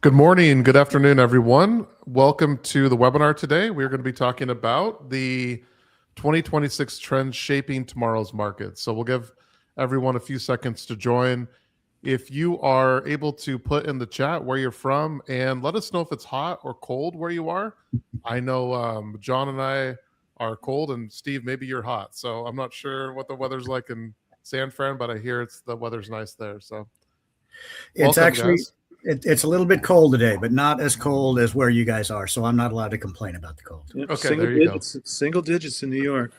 Good morning, good afternoon, everyone. Welcome to the webinar today. We're going to be talking about the 2026 trends shaping tomorrow's market. So we'll give everyone a few seconds to join. If you are able to put in the chat where you're from and let us know if it's hot or cold where you are. I know John and I are cold, and Steve, maybe you're hot. So I'm not sure what the weather's like in San Fran, but I hear the weather's nice there. So It's welcome, actually guys. it's a little bit cold today, but not as cold as where you guys are. So I'm not allowed to complain about the cold. Yep, Okay, there you go. Single digits in New York.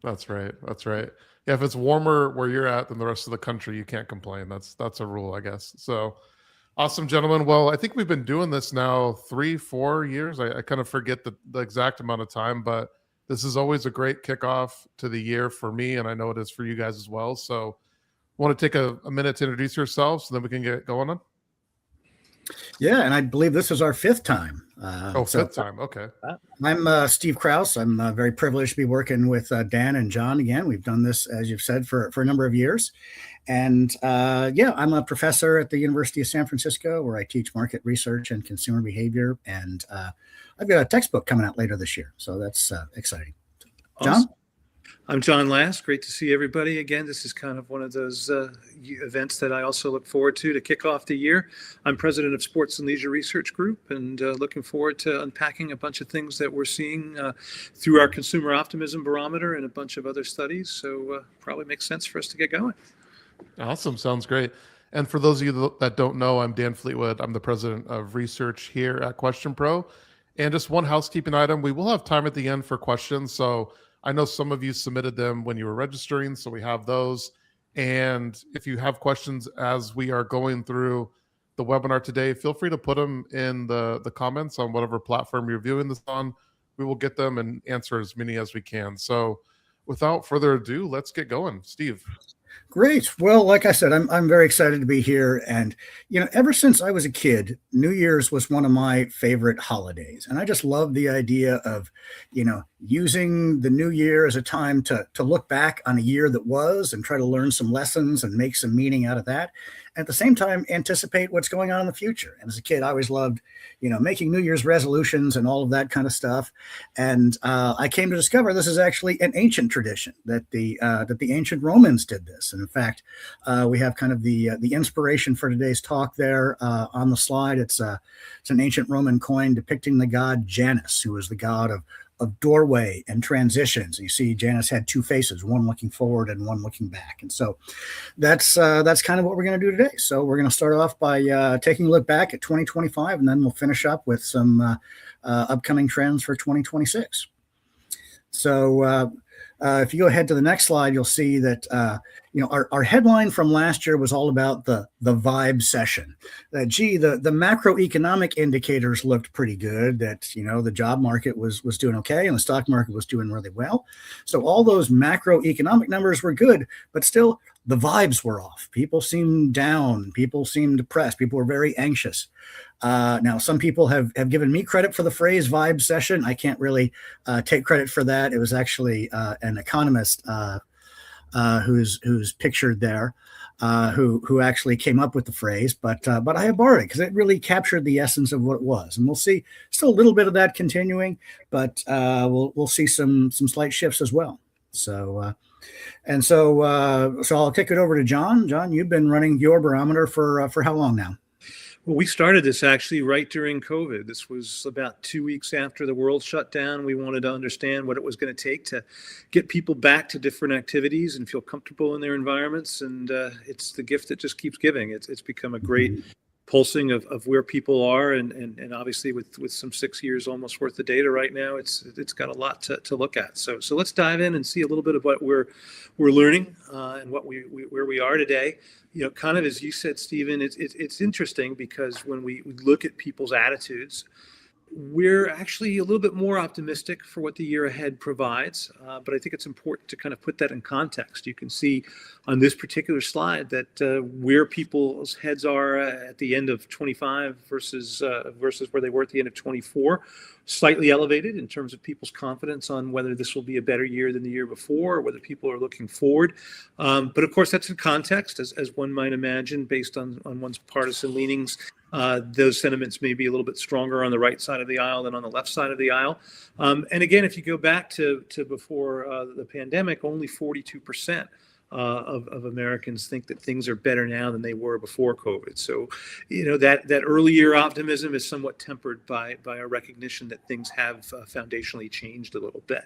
That's right. That's right. Yeah, if it's warmer where you're at than the rest of the country, you can't complain. That's a rule, I guess. So awesome, gentlemen. Well, I think we've been doing this now 3-4 years. I kind of forget the exact amount of time, but this is always a great kickoff to the year for me, and I know it is for you guys as well. So want to take a minute to introduce yourselves so then we can get going on? Yeah, and I believe this is our fifth time. Fifth time. Okay. I'm Steve Krause. I'm very privileged to be working with Dan and John again. We've done this, as you've said, for a number of years. And I'm a professor at the University of San Francisco where I teach market research and consumer behavior. And I've got a textbook coming out later this year. So that's exciting. Awesome. John? I'm John Last. Great to see everybody again. This is kind of one of those events that I also look forward to kick off the year. I'm president of Sports and Leisure Research Group, and looking forward to unpacking a bunch of things that we're seeing through our consumer optimism barometer and a bunch of other studies. So probably makes sense for us to get going. Awesome. Sounds great. And for those of you that don't know, I'm Dan Fleetwood. I'm the president of research here at QuestionPro. And just one housekeeping item, we will have time at the end for questions. So I know some of you submitted them when you were registering, so we have those. And if you have questions as we are going through the webinar today, feel free to put them in the comments on whatever platform you're viewing this on. We will get them and answer as many as we can. So without further ado, let's get going. Steve. Great. Well, like I said, I'm very excited to be here. And, ever since I was a kid, New Year's was one of my favorite holidays. And I just love the idea of, using the new year as a time to look back on a year that was and try to learn some lessons and make some meaning out of that. At the same time, anticipate what's going on in the future. And as a kid, I always loved, making New Year's resolutions and all of that kind of stuff. And I came to discover this is actually an ancient tradition that the ancient Romans did this. And in fact, we have kind of the inspiration for today's talk there on the slide. It's an ancient Roman coin depicting the god Janus, who was the god of doorway and transitions. You see Janus had two faces, one looking forward and one looking back. And so that's kind of what we're going to do today. So we're going to start off by taking a look back at 2025, and then we'll finish up with some upcoming trends for 2026. So if you go ahead to the next slide, you'll see that our headline from last year was all about the vibe session. That the macroeconomic indicators looked pretty good. That the job market was doing okay, and the stock market was doing really well. So all those macroeconomic numbers were good, but still the vibes were off. People seemed down. People seemed depressed. People were very anxious. Now, some people have given me credit for the phrase vibe session. I can't really take credit for that. It was actually an economist who's pictured there, who actually came up with the phrase. But I have borrowed it because it really captured the essence of what it was. And we'll see still a little bit of that continuing, but we'll see some slight shifts as well. So I'll kick it over to John. John, you've been running your barometer for how long now? Well, we started this actually right during COVID. This was about 2 weeks after the world shut down. We wanted to understand what it was going to take to get people back to different activities and feel comfortable in their environments. And it's the gift that just keeps giving. It's become a great pulsing of where people are. And obviously with some 6 years almost worth of data right now, it's got a lot to look at. So let's dive in and see a little bit of what we're learning and where we are today. Kind of as you said, Stephen, it's interesting because when we look at people's attitudes, we're actually a little bit more optimistic for what the year ahead provides, but I think it's important to kind of put that in context. You can see on this particular slide that where people's heads are at the end of 25 versus where they were at the end of 24, slightly elevated in terms of people's confidence on whether this will be a better year than the year before, or whether people are looking forward. But of course, that's in context, as one might imagine, based on one's partisan leanings. those sentiments may be a little bit stronger on the right side of the aisle than on the left side of the aisle. And again, if you go back to before the pandemic, only 42% of Americans think that things are better now than they were before COVID. So, that early year optimism is somewhat tempered by a recognition that things have foundationally changed a little bit.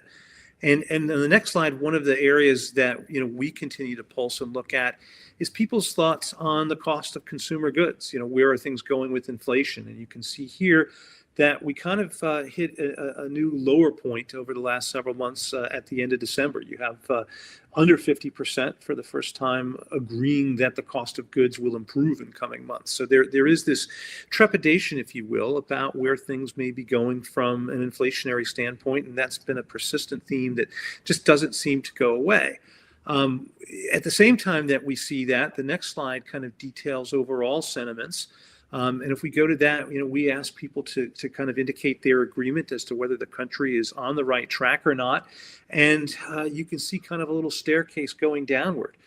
And on the next slide, one of the areas that we continue to pulse and look at is people's thoughts on the cost of consumer goods. Where are things going with inflation? And you can see here that we kind of hit a new lower point over the last several months at the end of December. You have under 50% for the first time agreeing that the cost of goods will improve in coming months. So there is this trepidation, if you will, about where things may be going from an inflationary standpoint, and that's been a persistent theme that just doesn't seem to go away. At the same time that we see that, the next slide kind of details overall sentiments. And if we go to that, we ask people to kind of indicate their agreement as to whether the country is on the right track or not. And you can see kind of a little staircase going downward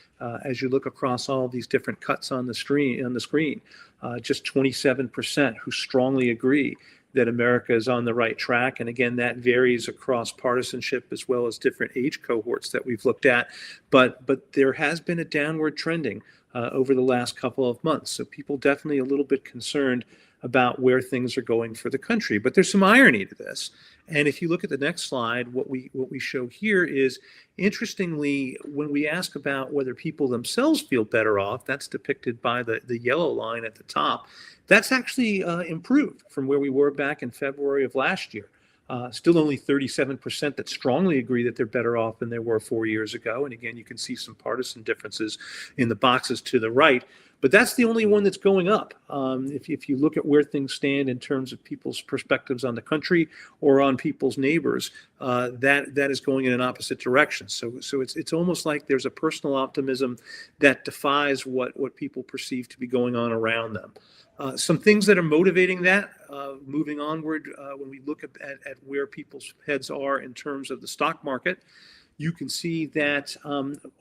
as you look across all of these different cuts on the screen. Just 27% who strongly agree that America is on the right track. And again, that varies across partisanship as well as different age cohorts that we've looked at. But there has been a downward trending over the last couple of months. So people definitely a little bit concerned about where things are going for the country. But there's some irony to this. And if you look at the next slide, what we show here is, interestingly, when we ask about whether people themselves feel better off, that's depicted by the yellow line at the top. That's actually improved from where we were back in February of last year. Still only 37% that strongly agree that they're better off than they were 4 years ago. And again, you can see some partisan differences in the boxes to the right. But that's the only one that's going up. If you look at where things stand in terms of people's perspectives on the country or on people's neighbors, that is going in an opposite direction. So it's almost like there's a personal optimism that defies what people perceive to be going on around them. Some things that are motivating that, moving onward, when we look at where people's heads are in terms of the stock market, you can see that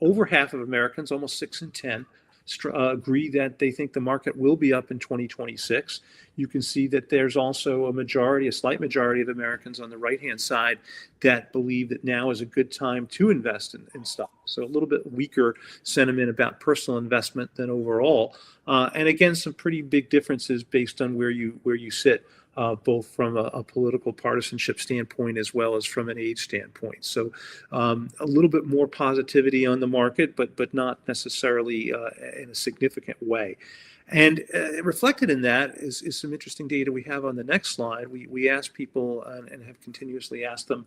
over half of Americans, almost 6 in 10, agree that they think the market will be up in 2026. You can see that there's also a slight majority of Americans on the right-hand side that believe that now is a good time to invest in stocks. So a little bit weaker sentiment about personal investment than overall. And again, some pretty big differences based on where you sit, both from a political partisanship standpoint as well as from an age standpoint. So a little bit more positivity on the market, but not necessarily in a significant way. And reflected in that is some interesting data we have on the next slide. We asked people and have continuously asked them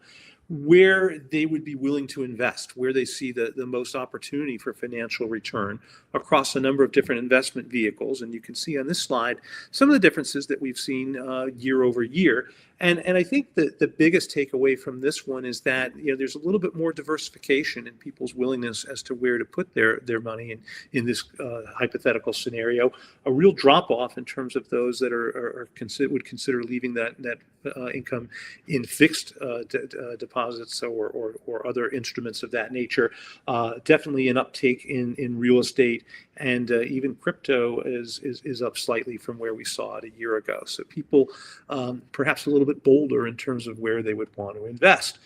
where they would be willing to invest, where they see the most opportunity for financial return across a number of different investment vehicles. And you can see on this slide some of the differences that we've seen year over year. And I think that the biggest takeaway from this one is that there's a little bit more diversification in people's willingness as to where to put their money in this hypothetical scenario. A real drop off in terms of those that would consider leaving that income in fixed deposits or other instruments of that nature. Definitely an uptake in real estate, and even crypto is up slightly from where we saw it a year ago. So people perhaps a little bit bolder in terms of where they would want to invest.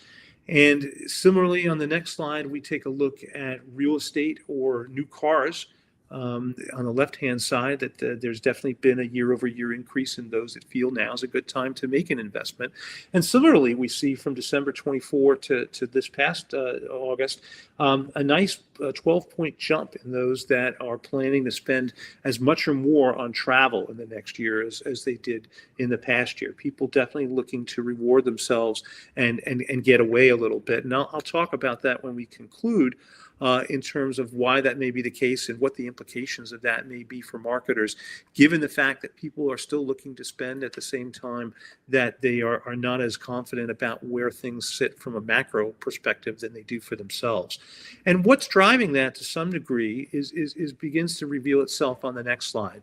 And similarly, on the next slide, we take a look at real estate or new cars. On the left-hand side, that there's definitely been a year-over-year increase in those that feel now is a good time to make an investment. And similarly, we see from December 24 to this past August, a nice 12-point jump in those that are planning to spend as much or more on travel in the next year as they did in the past year. People definitely looking to reward themselves and get away a little bit. And I'll talk about that when we conclude. In terms of why that may be the case and what the implications of that may be for marketers, given the fact that people are still looking to spend at the same time that they are not as confident about where things sit from a macro perspective than they do for themselves. And what's driving that to some degree is begins to reveal itself on the next slide.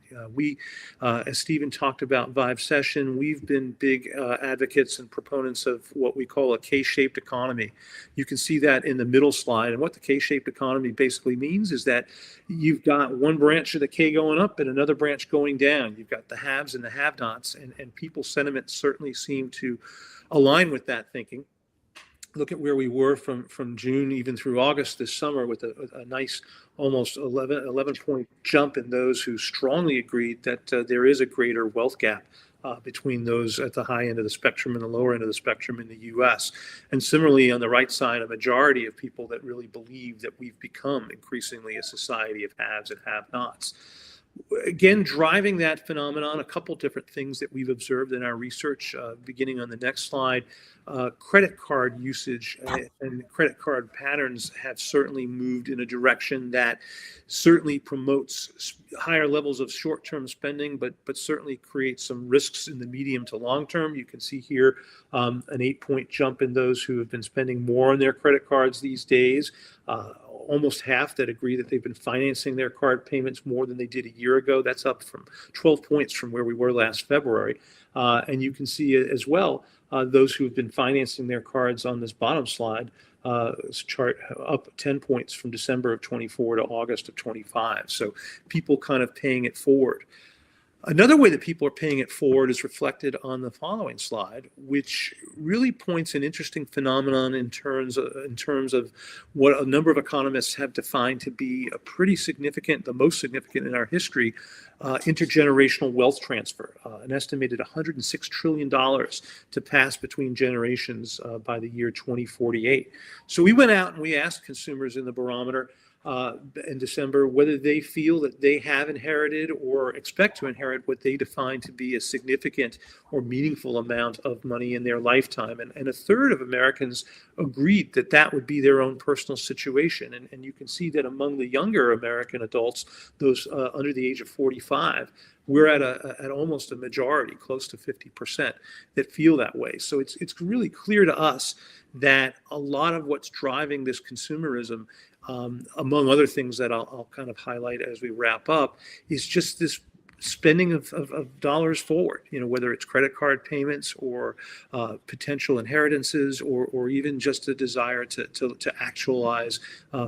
As Stephen talked about Vive Session, we've been big advocates and proponents of what we call a K-shaped economy. You can see that in the middle slide. And what the K-shaped economy basically means is that you've got got one branch of the K going up and another branch going down. You've got the haves and the have-nots, and people's sentiments certainly seem to align with that thinking. Look at where we were from June even through August this summer, with a nice almost 11 point jump in those who strongly agreed that there is a greater wealth gap between those at the high end of the spectrum and the lower end of the spectrum in the US. And similarly, on the right side, a majority of people that really believe that we've become increasingly a society of haves and have-nots. Again, driving that phenomenon, a couple different things that we've observed in our research, beginning on the next slide. Credit card usage and credit card patterns have certainly moved in a direction that certainly promotes higher levels of short-term spending, but certainly creates some risks in the medium to long term. You can see here an 8-point jump in those who have been spending more on their credit cards these days. Almost half that agree that they've been financing their card payments more than they did a year ago. That's up from 12 points from where we were last February. And you can see as well those who have been financing their cards on this bottom slide chart up 10 points from December of 24 to August of 25. So people kind of paying it forward. Another way that people are paying it forward is reflected on the following slide, which really points an interesting phenomenon in terms of what a number of economists have defined to be a pretty significant, the most significant in our history, intergenerational wealth transfer, an estimated $106 trillion to pass between generations by the year 2048. So we went out and we asked consumers in the barometer in December whether they feel that they have inherited or expect to inherit what they define to be a significant or meaningful amount of money in their lifetime. And a third of Americans agreed that that would be their own personal situation. And you can see that among the younger American adults, those under the age of 45, we're at almost a majority, close to 50%, that feel that way. So it's really clear to us that a lot of what's driving this consumerism, among other things that I'll kind of highlight as we wrap up, is just this spending of dollars forward, whether it's credit card payments or potential inheritances or even just a desire to actualize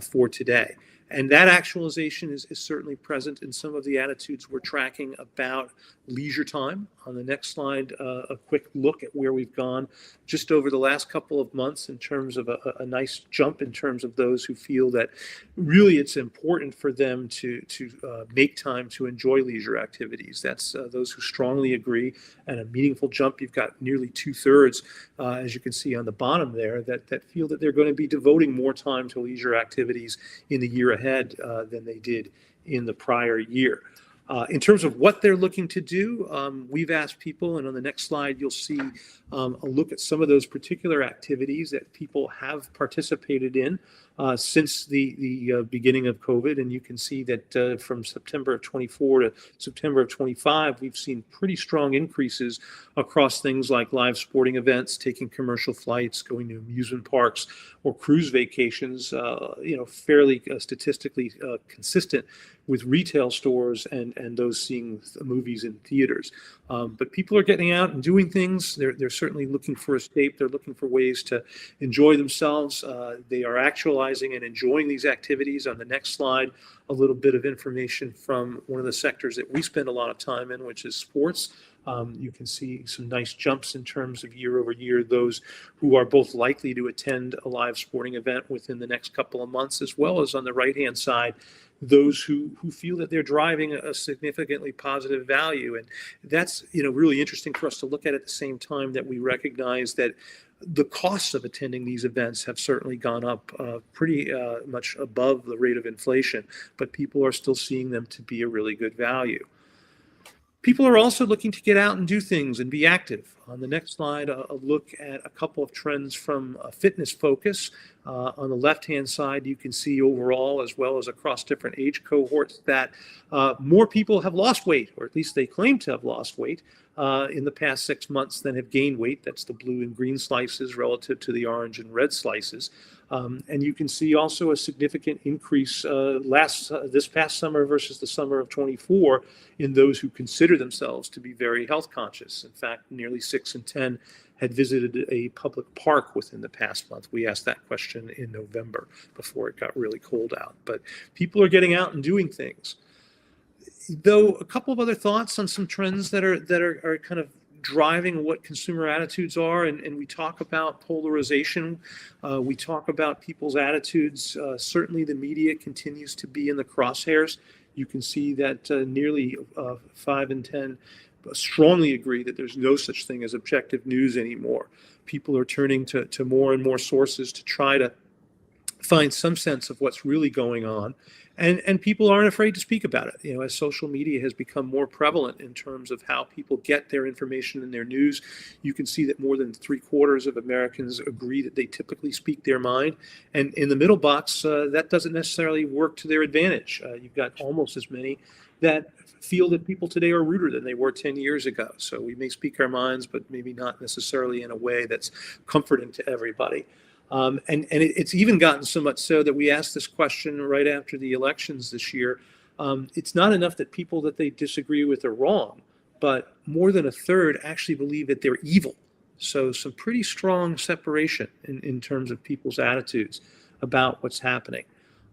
for today. And that actualization is certainly present in some of the attitudes we're tracking about leisure time. On the next slide, a quick look at where we've gone just over the last couple of months in terms of a nice jump in terms of those who feel that really it's important for them to make time to enjoy leisure activities. That's those who strongly agree, and a meaningful jump. You've got nearly 2/3, as you can see on the bottom there, that feel that they're going to be devoting more time to leisure activities in the year ahead than they did in the prior year. In terms of what they're looking to do, we've asked people, and on the next slide, you'll see a look at some of those particular activities that people have participated in since the beginning of COVID. And you can see that from September of 24 to September of 25, we've seen pretty strong increases across things like live sporting events, taking commercial flights, going to amusement parks, or cruise vacations, fairly statistically consistent with retail stores and those seeing movies in theaters. But people are getting out and doing things. They're certainly looking for escape. They're looking for ways to enjoy themselves. They are actualizing and enjoying these activities. On the next slide, a little bit of information from one of the sectors that we spend a lot of time in, which is sports. You can see some nice jumps in terms of year over year, those who are both likely to attend a live sporting event within the next couple of months, as well as on the right-hand side, those who feel that they're driving a significantly positive value. And that's really interesting for us to look at the same time that we recognize that the costs of attending these events have certainly gone up pretty much above the rate of inflation, but people are still seeing them to be a really good value. People are also looking to get out and do things and be active. On the next slide, a look at a couple of trends from a fitness focus. On the left-hand side, you can see overall, as well as across different age cohorts, that more people have lost weight, or at least they claim to have lost weight in the past 6 months than have gained weight. That's the blue and green slices relative to the orange and red slices. And you can see also a significant increase this past summer versus the summer of 24 in those who consider themselves to be very health conscious. In fact, nearly 6 in 10 had visited a public park within the past month. We asked that question in November before it got really cold out. But people are getting out and doing things. Though a couple of other thoughts on some trends that are kind of driving what consumer attitudes are, and we talk about polarization, we talk about people's attitudes. Certainly the media continues to be in the crosshairs. You can see that nearly 5 in 10 strongly agree that there's no such thing as objective news anymore. People are turning to more and more sources to try to find some sense of what's really going on. And people aren't afraid to speak about it. As social media has become more prevalent in terms of how people get their information and their news, you can see that more than 3/4 of Americans agree that they typically speak their mind. And in the middle box, that doesn't necessarily work to their advantage. You've got almost as many that feel that people today are ruder than they were 10 years ago. So we may speak our minds, but maybe not necessarily in a way that's comforting to everybody. It's even gotten so much so that we asked this question right after the elections this year. It's not enough that people that they disagree with are wrong, but more than a third actually believe that they're evil. So some pretty strong separation in terms of people's attitudes about what's happening.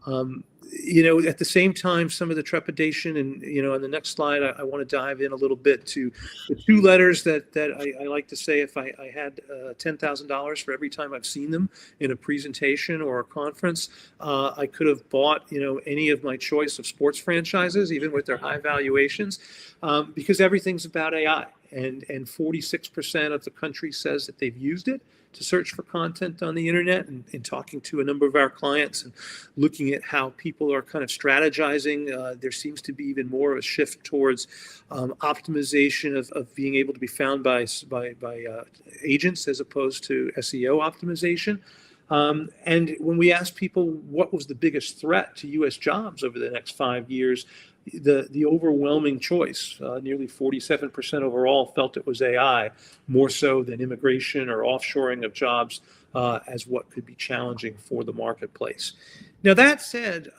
At the same time, some of the trepidation, and on the next slide, I want to dive in a little bit to the 2 letters that I like to say, if I had $10,000 for every time I've seen them in a presentation or a conference, I could have bought any of my choice of sports franchises, even with their high valuations, because everything's about AI, and 46% of the country says that they've used it to search for content on the internet. And talking to a number of our clients and looking at how people are kind of strategizing, there seems to be even more of a shift towards optimization of being able to be found by agents as opposed to SEO optimization. And when we asked people what was the biggest threat to U.S. jobs over the next 5 years, the overwhelming choice, nearly 47% overall, felt it was AI, more so than immigration or offshoring of jobs as what could be challenging for the marketplace. Now, that said,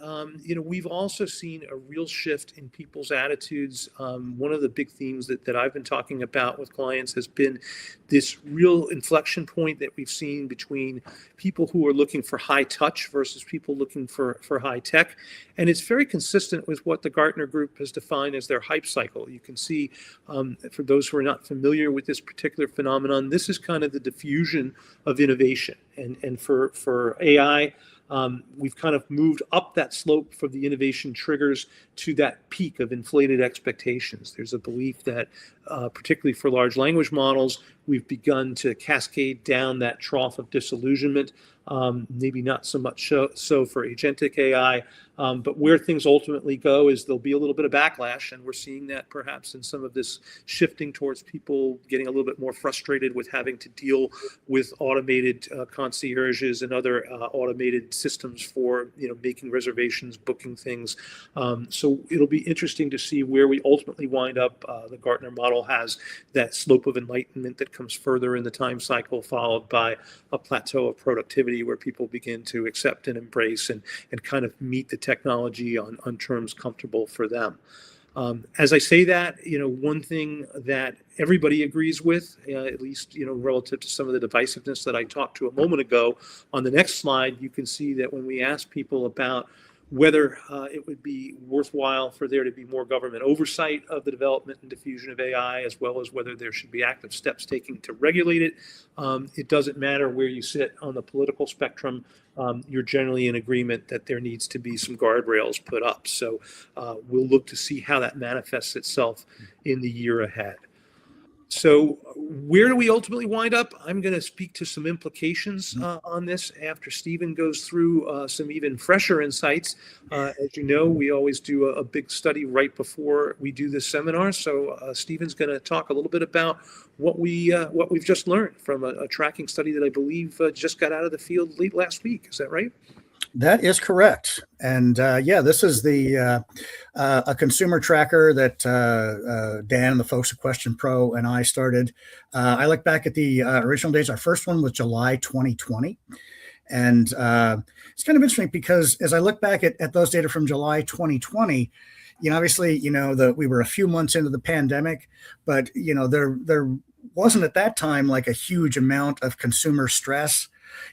we've also seen a real shift in people's attitudes. One of the big themes that I've been talking about with clients has been this real inflection point that we've seen between people who are looking for high touch versus people looking for high tech. And it's very consistent with what the Gartner Group has defined as their hype cycle. You can see, for those who are not familiar with this particular phenomenon, this is kind of the diffusion of innovation. And for AI, we've kind of moved up that slope from the innovation triggers to that peak of inflated expectations. There's a belief that, particularly for large language models, we've begun to cascade down that trough of disillusionment. Maybe not so much so for agentic AI, but where things ultimately go is there'll be a little bit of backlash, and we're seeing that perhaps in some of this shifting towards people getting a little bit more frustrated with having to deal with automated concierges and other automated systems for making reservations, booking things. So it'll be interesting to see where we ultimately wind up. The Gartner model has that slope of enlightenment that comes further in the time cycle, followed by a plateau of productivity where people begin to accept and embrace and kind of meet the technology on terms comfortable for them. As I say that, one thing that everybody agrees with, at least, relative to some of the divisiveness that I talked to a moment ago, on the next slide, you can see that when we ask people about whether it would be worthwhile for there to be more government oversight of the development and diffusion of AI, as well as whether there should be active steps taken to regulate it. It doesn't matter where you sit on the political spectrum. You're generally in agreement that there needs to be some guardrails put up. So we'll look to see how that manifests itself in the year ahead. So where do we ultimately wind up? I'm going to speak to some implications on this after Stephen goes through some even fresher insights. As you know, we always do a big study right before we do this seminar. So Stephen's going to talk a little bit about what we've just learned from a tracking study that I believe just got out of the field late last week. Is that right? That is correct. And this is the a consumer tracker that Dan and the folks at QuestionPro and I started. I look back at the original days. Our first one was July 2020. And it's kind of interesting because as I look back at those data from July 2020, obviously, we were a few months into the pandemic, but, there wasn't at that time like a huge amount of consumer stress.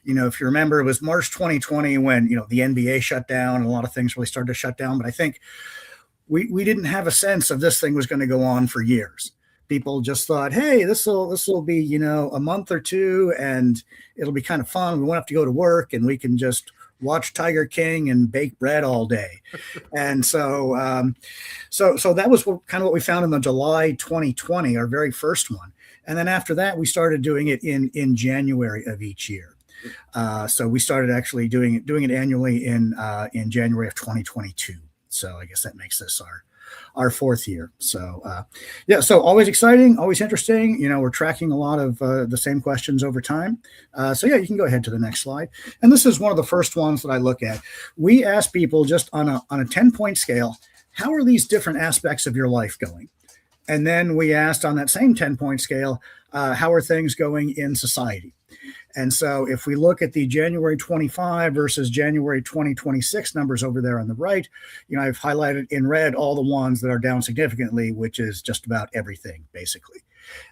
If you remember, it was March 2020 when, the NBA shut down and a lot of things really started to shut down. But I think we didn't have a sense of this thing was going to go on for years. People just thought, hey, this will be, you know, a month or two, and it'll be kind of fun. We won't have to go to work, and we can just watch Tiger King and bake bread all day. And so so that was kind of what we found in the July 2020, our very first one. And then after that, we started doing it in January of each year. So we started actually doing it annually in January of 2022. So I guess that makes this our fourth year. So yeah, so always exciting, always interesting. You know, we're tracking a lot of the same questions over time. So yeah, you can go ahead to the next slide. And this is one of the first ones that I look at. We ask people just on a 10-point scale, how are these different aspects of your life going? And then we asked on that same 10-point scale, how are things going in society? And so if we look at the January 25 versus January 2026 numbers over there on the right, you know, I've highlighted in red all the ones that are down significantly, which is just about everything, basically.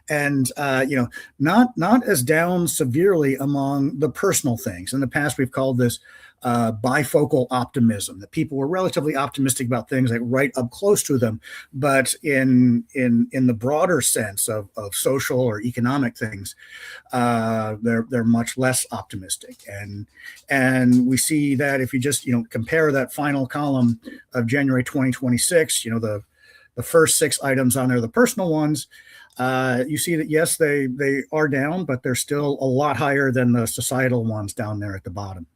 And, you know, not as down severely among the personal things. In the past, we've called this bifocal optimism, that people were relatively optimistic about things like right up close to them, but in the broader sense of social or economic things, they're much less optimistic. And we see that if you just, you know, compare that final column of January 2026, you know, the first 6 items on there, the personal ones, you see that, yes, they are down, but they're still a lot higher than the societal ones down there at the bottom.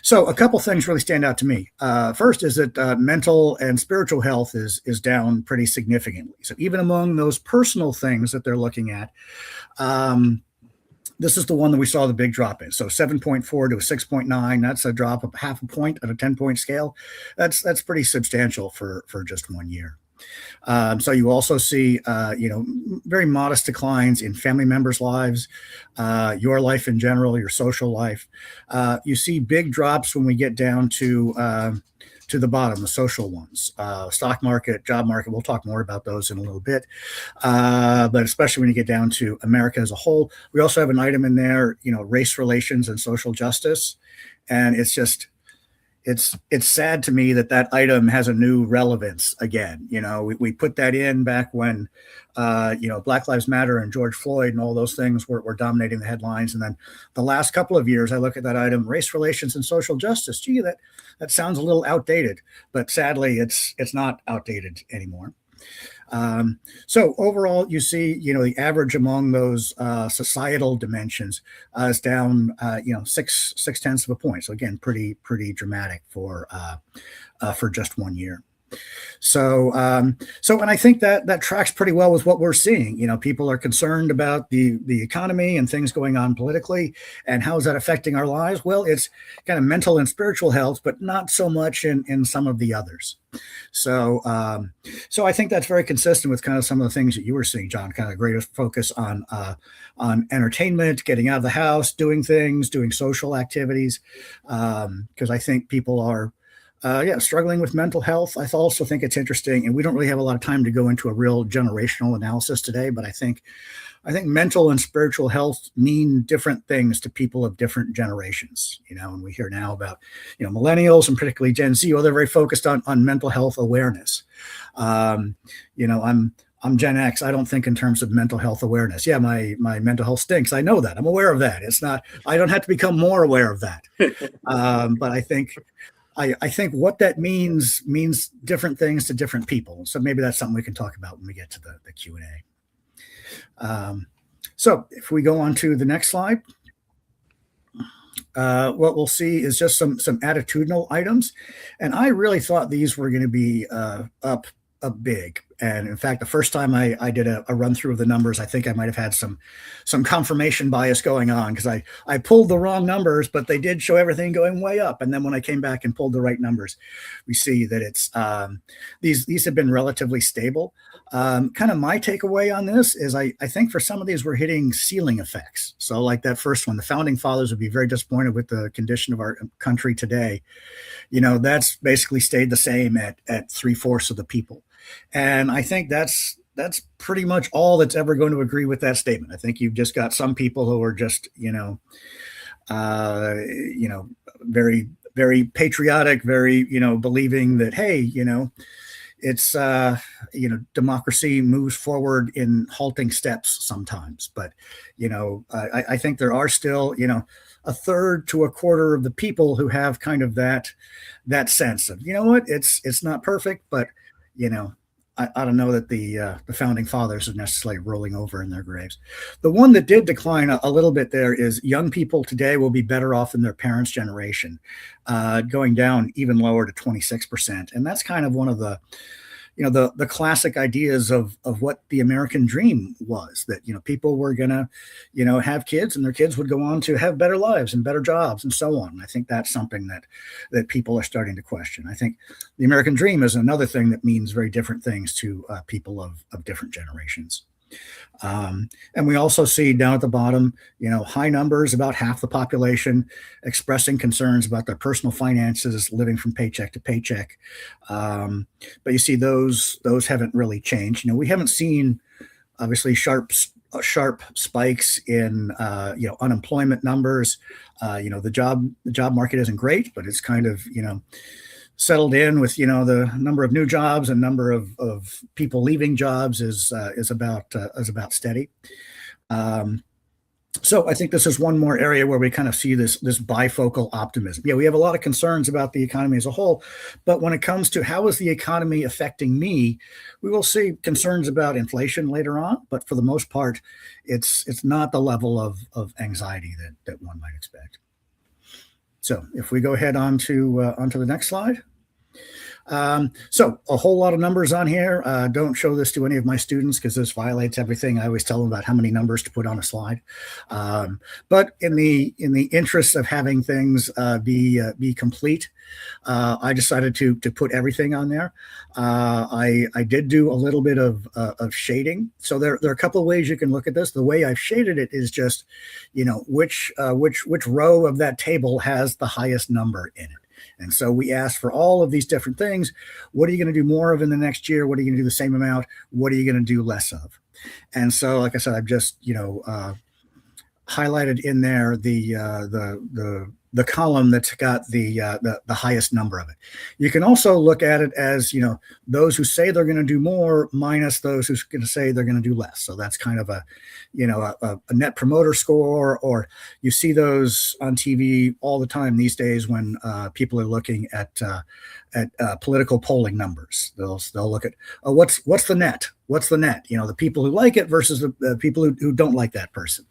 So a couple things really stand out to me. First is that mental and spiritual health is down pretty significantly. So even among those personal things that they're looking at, this is the one that we saw the big drop in. So 7.4 to a 6.9, that's a drop of half a point on a 10-point scale. That's pretty substantial for just 1 year. So you also see, you know, very modest declines in family members' lives, your life in general, your social life. You see big drops when we get down to the bottom, the social ones, stock market, job market. We'll talk more about those in a little bit. But especially when you get down to America as a whole, we also have an item in there, you know, race relations and social justice. And it's just, it's sad to me that item has a new relevance again. You know, we put that in back when, you know, Black Lives Matter and George Floyd and all those things were dominating the headlines. And then the last couple of years, I look at that item, race relations and social justice. Gee, that sounds a little outdated, but sadly, it's not outdated anymore. So overall, you see, you know, the average among those societal dimensions is down, you know, 6/10 of a point. So again, pretty dramatic for just 1 year. So and I think that tracks pretty well with what we're seeing. You know, people are concerned about the economy and things going on politically, and how is that affecting our lives? Well, it's kind of mental and spiritual health, but not so much in some of the others. So so I think that's very consistent with kind of some of the things that you were seeing, John. Kind of greater focus on entertainment, getting out of the house, doing things, doing social activities, because I think people are. Struggling with mental health. I also think it's interesting, and we don't really have a lot of time to go into a real generational analysis today, but I think mental and spiritual health mean different things to people of different generations. You know, and we hear now about, you know, millennials and particularly Gen Z. Well, they're very focused on mental health awareness. You know, I'm Gen X. I don't think in terms of mental health awareness. Yeah, my mental health stinks. I know that. I'm aware of that. It's not. I don't have to become more aware of that. But I think what that means different things to different people. So maybe that's something we can talk about when we get to the Q&A. So if we go on to the next slide, what we'll see is just some attitudinal items. And I really thought these were going to be up big. And in fact, the first time I did a run through of the numbers, I think I might have had some confirmation bias going on, because I pulled the wrong numbers, but they did show everything going way up. And then when I came back and pulled the right numbers, we see that it's these have been relatively stable. Kind of my takeaway on this is I think for some of these we're hitting ceiling effects. So like that first one, the founding fathers would be very disappointed with the condition of our country today. You know, that's basically stayed the same at 3/4 of the people. And I think that's pretty much all that's ever going to agree with that statement. I think you've just got some people who are just, very very patriotic, very, believing that, hey, it's democracy moves forward in halting steps sometimes, but I think there are still a third to a quarter of the people who have kind of that sense of, it's not perfect, but I don't know that the founding fathers are necessarily rolling over in their graves. The one that did decline a little bit there is young people today will be better off than their parents' generation, going down even lower to 26%. And that's kind of one of the the classic ideas of what the American dream was, that people were gonna have kids, and their kids would go on to have better lives and better jobs and so on. And I think that's something that people are starting to question. I think the American dream is another thing that means very different things to people of different generations. And we also see down at the bottom, high numbers, about half the population expressing concerns about their personal finances, living from paycheck to paycheck. But you see those haven't really changed. We haven't seen obviously sharp spikes in unemployment numbers. The job market isn't great, but it's kind of settled in with the number of new jobs and number of people leaving jobs is about steady. So I think this is one more area where we kind of see this bifocal optimism. Yeah, we have a lot of concerns about the economy as a whole, but when it comes to how is the economy affecting me, we will see concerns about inflation later on. But for the most part, it's not the level of anxiety that one might expect. So if we go ahead onto the next slide. So a whole lot of numbers on here. Don't show this to any of my students because this violates everything. I always tell them about how many numbers to put on a slide. But in the interest of having things be complete, I decided to put everything on there. I did do a little bit of shading. So there are a couple of ways you can look at this. The way I've shaded it is just, which row of that table has the highest number in it. And so we asked for all of these different things. What are you going to do more of in the next year? What are you going to do the same amount? What are you going to do less of? And so, like I said, I've just, highlighted in there the column that's got the highest number of it. You can also look at it as, those who say they're going to do more minus those who's going to say they're going to do less. So that's kind of a net promoter score, or you see those on TV all the time these days when people are looking at political polling numbers. They'll look at, what's the net? What's the net? The people who like it versus the people who don't like that person.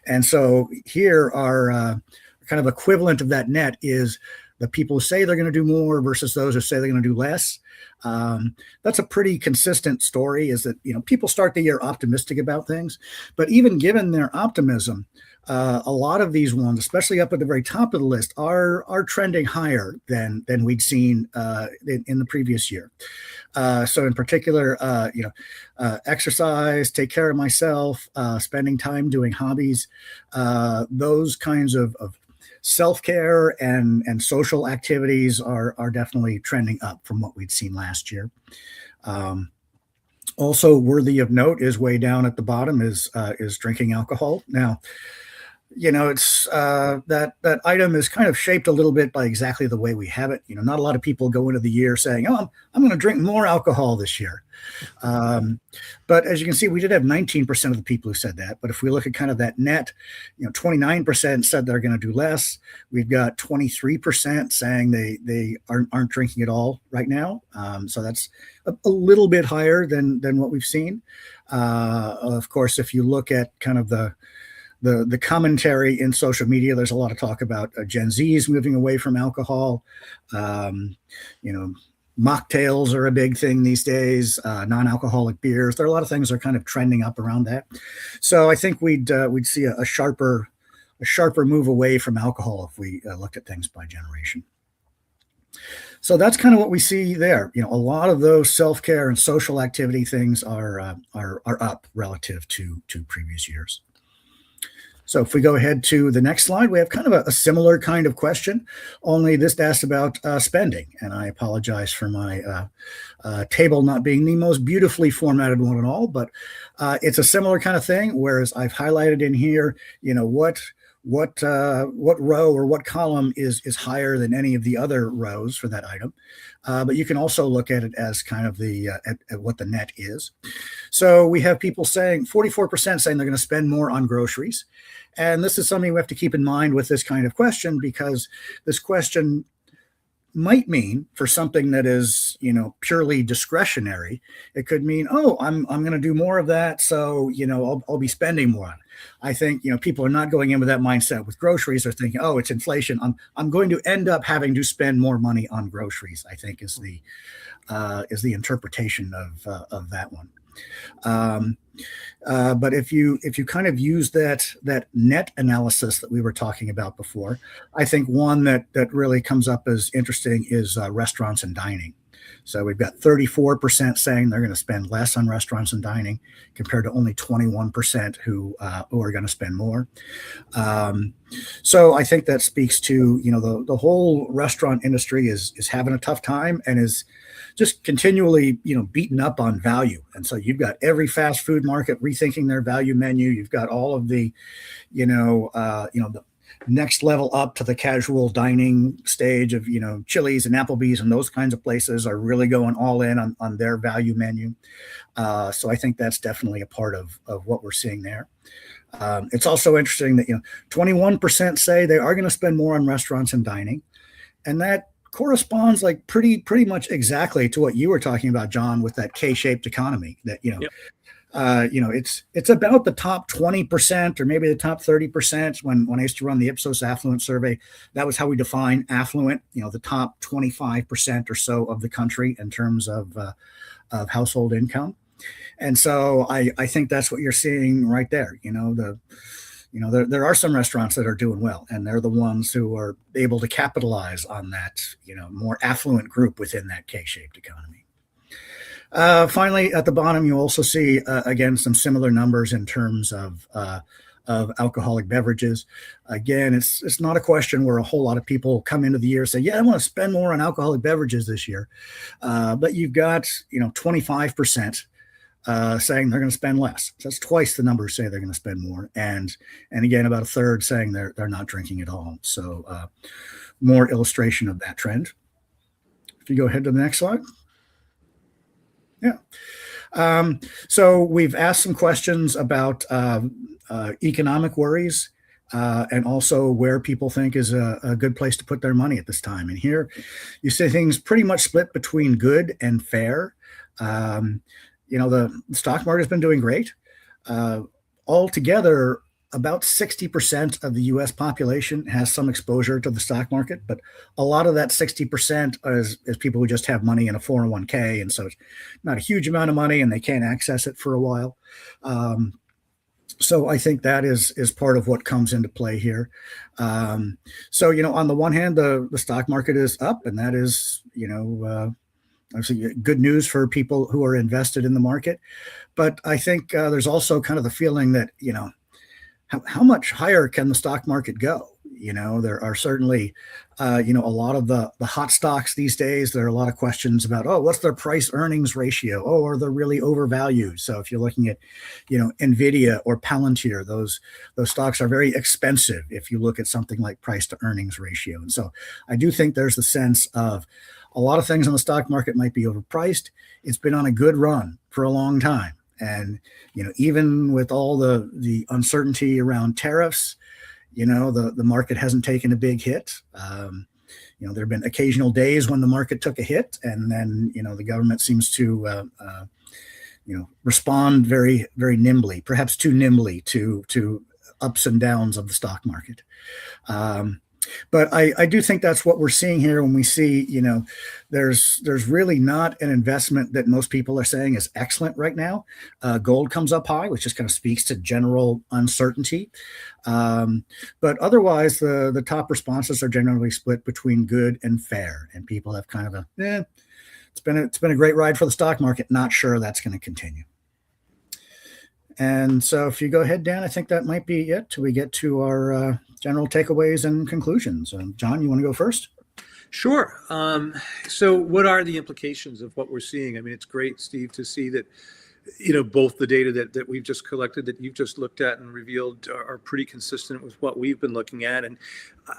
And so here are kind of equivalent of that net is the people who say they're going to do more versus those who say they're going to do less. That's a pretty consistent story, is that, people start the year optimistic about things, but even given their optimism, a lot of these ones, especially up at the very top of the list, are trending higher than we'd seen in the previous year. So in particular, exercise, take care of myself, spending time doing hobbies, those kinds of self-care and social activities are definitely trending up from what we'd seen last year. Also worthy of note is way down at the bottom is drinking alcohol. Now, it's that item is kind of shaped a little bit by exactly the way we have it. Not a lot of people go into the year saying, "Oh, I'm going to drink more alcohol this year." But as you can see, we did have 19% of the people who said that. But if we look at kind of that net, 29% said they're going to do less. We've got 23% saying they aren't drinking at all right now. So that's a little bit higher than what we've seen. Of course, if you look at kind of the commentary in social media, there's a lot of talk about Gen Zs moving away from alcohol. Mocktails are a big thing these days, non-alcoholic beers. There are a lot of things that are kind of trending up around that. So I think we'd see a sharper move away from alcohol if we looked at things by generation. So that's kind of what we see there. A lot of those self-care and social activity things are up relative to previous years. So if we go ahead to the next slide, we have kind of a similar kind of question, only this asked about spending. And I apologize for my table not being the most beautifully formatted one at all, but it's a similar kind of thing, whereas I've highlighted in here, what row or what column is higher than any of the other rows for that item. But you can also look at it as kind of the at what the net is. So we have people saying 44% saying they're going to spend more on groceries. And this is something we have to keep in mind with this kind of question, because this question might mean for something that is, purely discretionary, it could mean, oh, I'm going to do more of that, so I'll be spending more on it. I think people are not going in with that mindset. With groceries, they're thinking, oh, it's inflation. I'm going to end up having to spend more money on groceries, I think is the interpretation of that one. But if you kind of use that net analysis that we were talking about before, I think one that really comes up as interesting is restaurants and dining. So we've got 34% saying they're going to spend less on restaurants and dining, compared to only 21% who are going to spend more. So I think that speaks to the whole restaurant industry is having a tough time and is just continually beaten up on value. And so you've got every fast food market rethinking their value menu. You've got all of the the next level up to the casual dining stage of Chili's and Applebee's and those kinds of places are really going all in on their value menu. So I think that's definitely a part of what we're seeing there. It's also interesting that 21% say they are going to spend more on restaurants and dining, and that corresponds like pretty much exactly to what you were talking about, John, with that K-shaped economy. That Yep. It's about the top 20% or maybe the top 30%. When I used to run the Ipsos affluent survey, that was how we define affluent. The top 25% or so of the country in terms of household income. And so I think that's what you're seeing right there. There are some restaurants that are doing well, and they're the ones who are able to capitalize on that, more affluent group within that K-shaped economy. Finally, at the bottom, you also see, again, some similar numbers in terms of alcoholic beverages. Again, it's not a question where a whole lot of people come into the year and say, yeah, I want to spend more on alcoholic beverages this year. But you've got, 25% saying they're going to spend less. So that's twice the numbers say they're going to spend more. And again, about a third saying they're not drinking at all. So more illustration of that trend. If you go ahead to the next slide. Yeah. So we've asked some questions about economic worries and also where people think is a good place to put their money at this time. And here you see things pretty much split between good and fair. The stock market has been doing great. Altogether, about 60% of the U.S. population has some exposure to the stock market, but a lot of that 60% is people who just have money in a 401k, and so it's not a huge amount of money, and they can't access it for a while. So I think that is part of what comes into play here. So on the one hand, the stock market is up, and that is obviously good news for people who are invested in the market. But I think there's also kind of the feeling that how much higher can the stock market go? There are certainly, a lot of the hot stocks these days. There are a lot of questions about, what's their price earnings ratio? Are they really overvalued? So if you're looking at, NVIDIA or Palantir, those stocks are very expensive if you look at something like price to earnings ratio. And so I do think there's the sense of a lot of things on the stock market might be overpriced. It's been on a good run for a long time. And, even with all the uncertainty around tariffs, the market hasn't taken a big hit. There have been occasional days when the market took a hit, and then, the government seems to, respond very, very nimbly, perhaps too nimbly to ups and downs of the stock market. But I do think that's what we're seeing here when we see, there's really not an investment that most people are saying is excellent right now. Gold comes up high, which just kind of speaks to general uncertainty. But otherwise, the top responses are generally split between good and fair, and people have kind of it's been a great ride for the stock market. Not sure that's going to continue. And so if you go ahead, Dan, I think that might be it till we get to our general takeaways and conclusions. John, you want to go first? Sure. So what are the implications of what we're seeing? I mean, it's great, Steve, to see that both the data that we've just collected, that you've just looked at and revealed, are pretty consistent with what we've been looking at. And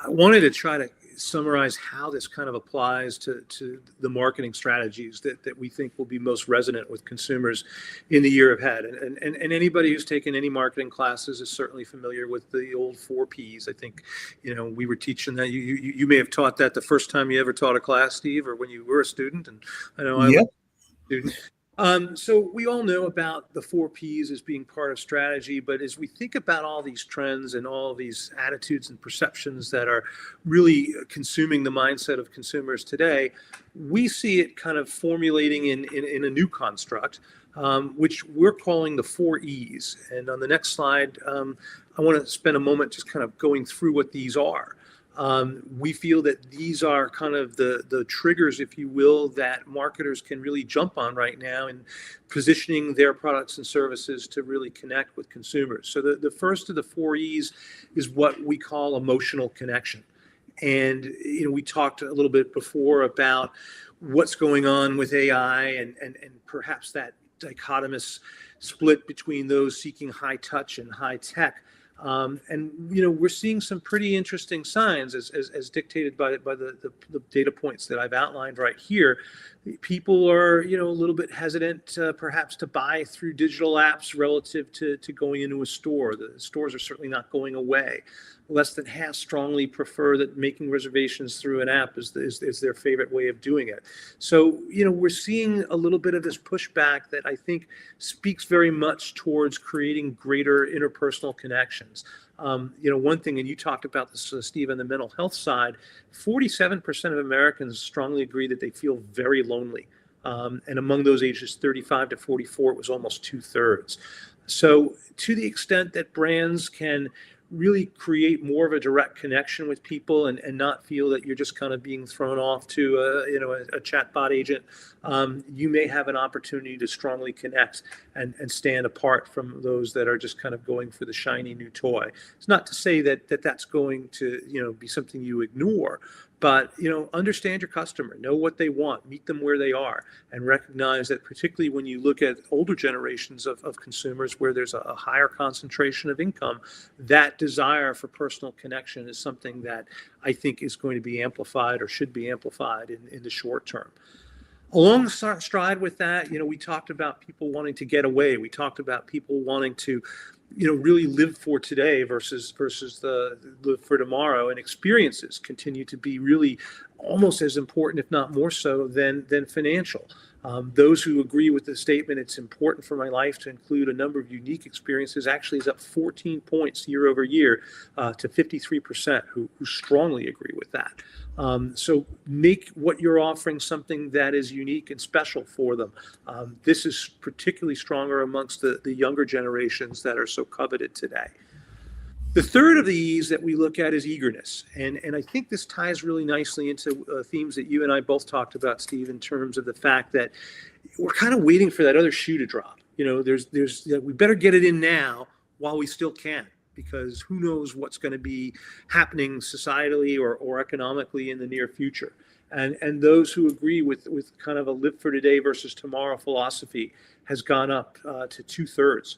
I wanted to try to summarize how this kind of applies to the marketing strategies that we think will be most resonant with consumers in the year ahead. And anybody who's taken any marketing classes is certainly familiar with the old 4 Ps. I think, we were teaching that. You may have taught that the first time you ever taught a class, Steve, or when you were a student. And I know I was a student. So we all know about the 4 Ps as being part of strategy, but as we think about all these trends and all these attitudes and perceptions that are really consuming the mindset of consumers today, we see it kind of formulating in a new construct, which we're calling the 4 Es. And on the next slide, I want to spend a moment just kind of going through what these are. We feel that these are kind of the triggers, if you will, that marketers can really jump on right now in positioning their products and services to really connect with consumers. So the first of the 4 Es is what we call emotional connection. And we talked a little bit before about what's going on with AI and perhaps that dichotomous split between those seeking high touch and high tech. And we're seeing some pretty interesting signs as dictated by the data points that I've outlined right here. People are a little bit hesitant perhaps to buy through digital apps relative to going into a store. The stores are certainly not going away. Less than half strongly prefer that making reservations through an app is their favorite way of doing it. So, we're seeing a little bit of this pushback that I think speaks very much towards creating greater interpersonal connections. One thing, and you talked about this, Steve, on the mental health side, 47% of Americans strongly agree that they feel very lonely. And among those ages 35 to 44, it was almost 2/3. So to the extent that brands can really create more of a direct connection with people and not feel that you're just kind of being thrown off to a chatbot agent, you may have an opportunity to strongly connect and stand apart from those that are just kind of going for the shiny new toy. It's not to say that that's going to be something you ignore, but understand your customer, know what they want, meet them where they are, and recognize that particularly when you look at older generations of consumers where there's a higher concentration of income, that desire for personal connection is something that I think is going to be amplified or should be amplified in the short term. Alongside with that, we talked about people wanting to get away. We talked about people wanting to really live for today versus the live for tomorrow, and experiences continue to be really almost as important, if not more so, than financial. Those who agree with the statement, it's important for my life to include a number of unique experiences, actually is up 14 points year over year to 53% who strongly agree with that. So make what you're offering something that is unique and special for them. This is particularly stronger amongst the younger generations that are so coveted today. The third of the E's that we look at is eagerness. And I think this ties really nicely into themes that you and I both talked about, Steve, in terms of the fact that we're kind of waiting for that other shoe to drop. We better get it in now while we still can, because who knows what's going to be happening societally or economically in the near future. And those who agree with kind of a live for today versus tomorrow philosophy has gone up to 2/3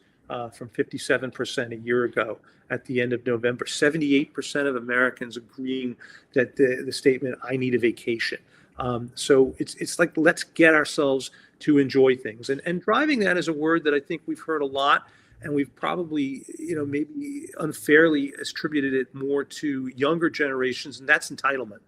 from 57% a year ago at the end of November. 78% of Americans agreeing that the statement, I need a vacation. So it's like, let's get ourselves to enjoy things. And driving that is a word that I think we've heard a lot, and we've probably, maybe unfairly attributed it more to younger generations, and that's entitlement.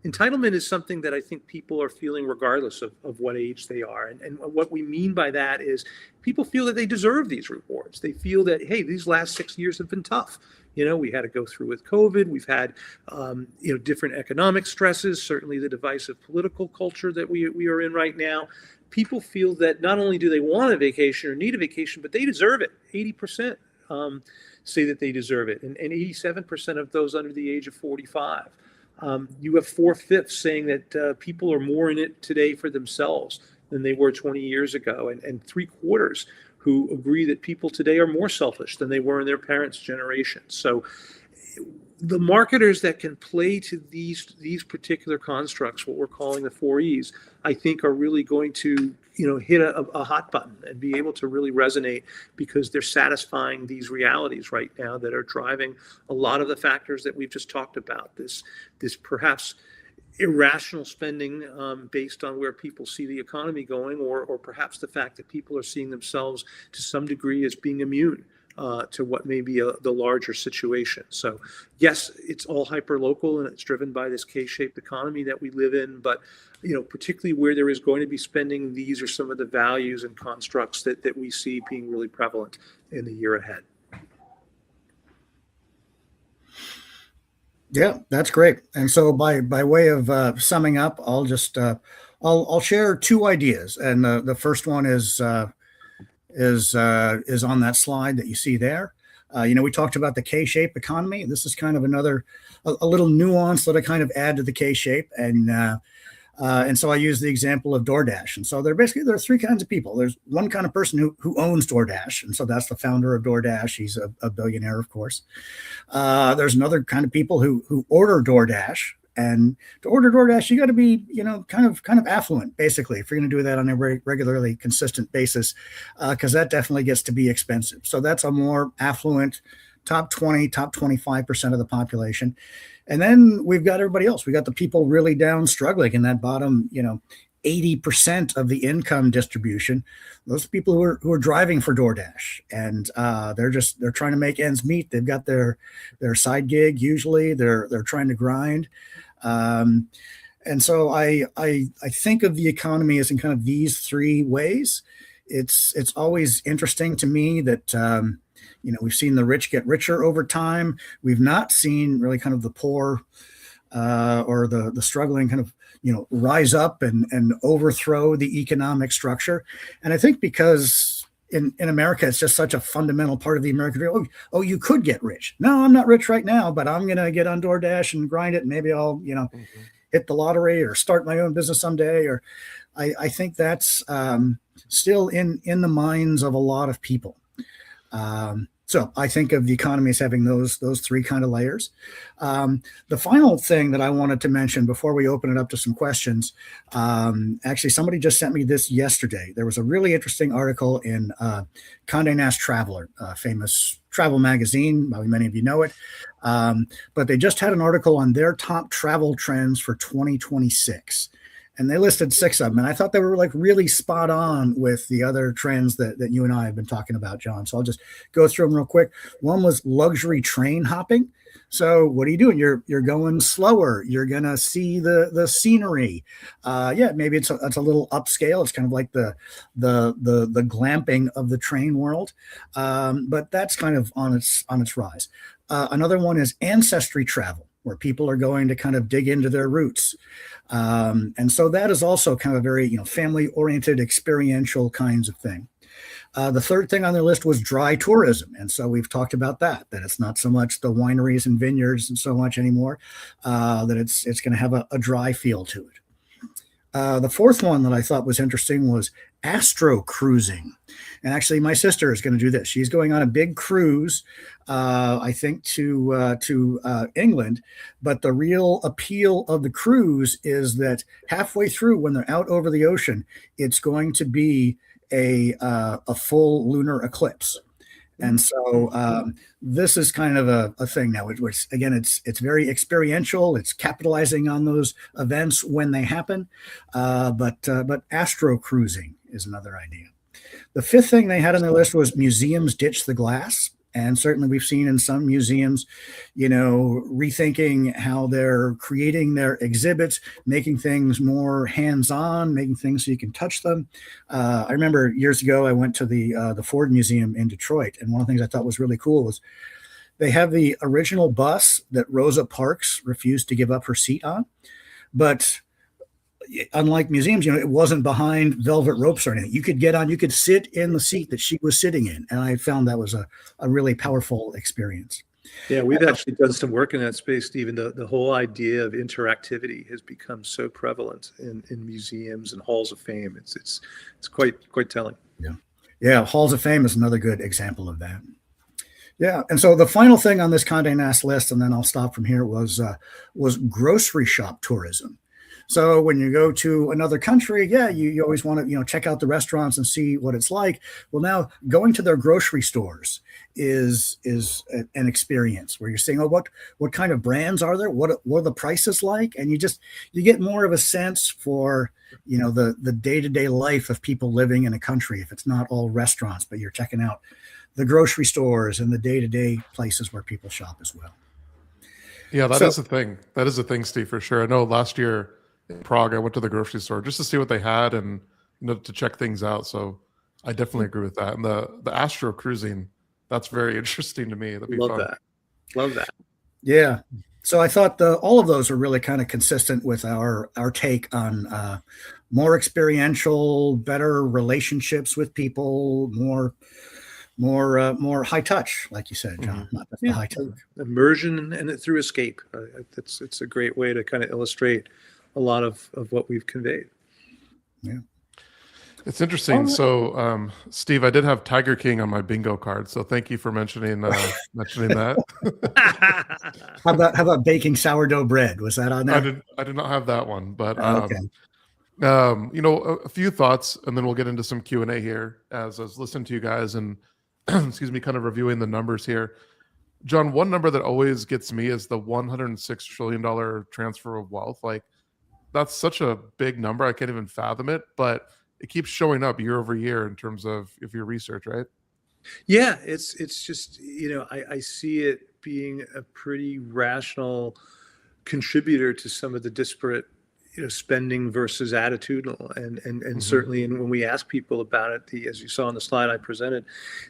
Entitlement is something that I think people are feeling regardless of what age they are. And what we mean by that is people feel that they deserve these rewards. They feel that, hey, these last 6 years have been tough. We had to go through with COVID. We've had, different economic stresses, certainly the divisive political culture that we are in right now. People feel that not only do they want a vacation or need a vacation, but they deserve it. 80% say that they deserve it, and 87% of those under the age of 45. You have 4/5 saying that people are more in it today for themselves than they were 20 years ago, and 3/4 who agree that people today are more selfish than they were in their parents' generation. So the marketers that can play to these particular constructs, what we're calling the 4 Es, I think are really going to hit a hot button and be able to really resonate, because they're satisfying these realities right now that are driving a lot of the factors that we've just talked about. This perhaps irrational spending based on where people see the economy going, or perhaps the fact that people are seeing themselves to some degree as being immune to what may be the larger situation. So yes, it's all hyper local and it's driven by this K-shaped economy that we live in, but particularly where there is going to be spending, these are some of the values and constructs that we see being really prevalent in the year ahead. Yeah, that's great. And so by way of summing up, I'll just I'll share two ideas, and the first one is on that slide that you see there. We talked about the K-shaped economy. This is kind of another a little nuance that I kind of add to the K-shape, and so I use the example of DoorDash. And so there are three kinds of people. There's one kind of person who owns DoorDash, and so that's the founder of DoorDash. He's a billionaire, of course. There's another kind of people who order DoorDash, and to order DoorDash, you got to be kind of affluent, basically, if you're going to do that on a regularly consistent basis, because that definitely gets to be expensive. So that's a more affluent top 20, top 25% of the population. And then we've got everybody else. We got the people really down struggling in that bottom, 80% of the income distribution. Those people who are driving for DoorDash, and they're trying to make ends meet. They've got their side gig. Usually they're trying to grind. And so I think of the economy as in kind of these three ways. It's always interesting to me that, we've seen the rich get richer over time. We've not seen really kind of the poor or the struggling kind of, rise up and overthrow the economic structure. And I think because in America, it's just such a fundamental part of the American dream. Oh, you could get rich. No, I'm not rich right now, but I'm going to get on DoorDash and grind it. And maybe I'll, hit the lottery or start my own business someday. Or I think that's still in the minds of a lot of people. So I think of the economy as having those three kind of layers. The final thing that I wanted to mention before we open it up to some questions, actually somebody just sent me this yesterday. There was a really interesting article in Condé Nast Traveler, a famous travel magazine. Probably many of you know it. But they just had an article on their top travel trends for 2026. And they listed 6 of them. And I thought they were like really spot on with the other trends that you and I have been talking about, John. So I'll just go through them real quick. One was luxury train hopping. So what are you doing? You're going slower. You're going to see the scenery. Maybe it's a little upscale. It's kind of like the glamping of the train world. But that's kind of on its rise. Another one is ancestry travel, where people are going to kind of dig into their roots. And so that is also kind of a very, family-oriented, experiential kinds of thing. The third thing on the list was dry tourism. And so we've talked about that it's not so much the wineries and vineyards and so much anymore, that it's going to have a dry feel to it. The fourth one that I thought was interesting was astro cruising. And actually, my sister is going to do this. She's going on a big cruise, I think, to England. But the real appeal of the cruise is that halfway through, when they're out over the ocean, it's going to be a full lunar eclipse. And so this is kind of a thing now, which again, it's very experiential. It's capitalizing on those events when they happen. But astro cruising is another idea. The fifth thing they had on their list was museums ditch the glass. And certainly we've seen in some museums, rethinking how they're creating their exhibits, making things more hands-on, making things so you can touch them. I remember years ago, I went to the Ford Museum in Detroit. And one of the things I thought was really cool was they have the original bus that Rosa Parks refused to give up her seat on. But unlike museums, it wasn't behind velvet ropes or anything. You could get on, you could sit in the seat that she was sitting in. And I found that was a really powerful experience. Yeah, we've actually done some work in that space, Stephen. The whole idea of interactivity has become so prevalent in museums and halls of fame. It's quite telling. Yeah. Halls of Fame is another good example of that. Yeah. And so the final thing on this Condé Nast list, and then I'll stop from here, was grocery shop tourism. So when you go to another country, yeah, you always want to, check out the restaurants and see what it's like. Well, now going to their grocery stores an experience where you're saying, oh, what kind of brands are there? What are the prices like? And you get more of a sense for, the day-to-day life of people living in a country. If it's not all restaurants, but you're checking out the grocery stores and the day-to-day places where people shop as well. Yeah, that is a thing. That is a thing, Steve, for sure. I know last year in Prague, I went to the grocery store just to see what they had and to check things out. So I definitely agree with that. And the astro cruising, that's very interesting to me. That'd be fun. Love that. Yeah. So I thought all of those are really kind of consistent with our take on more experiential, better relationships with people, more high touch, like you said, John, not just the high tech. Immersion and through escape. It's a great way to kind of illustrate a lot of what we've conveyed. Yeah. It's interesting. So, Steve, I did have Tiger King on my bingo card. So thank you for mentioning that. How about baking sourdough bread? Was that on there? I did not have that one, but Okay. a few thoughts, and then we'll get into some Q&A here as I was listening to you guys and excuse me, kind of reviewing the numbers here. John, one number that always gets me is the $106 trillion transfer of wealth. Like, that's such a big number. I can't even fathom it, but it keeps showing up year over year in terms of your research, right? Yeah, it's just, I see it being a pretty rational contributor to some of the disparate spending versus attitudinal, and certainly, and when we ask people about it, as you saw on the slide I presented,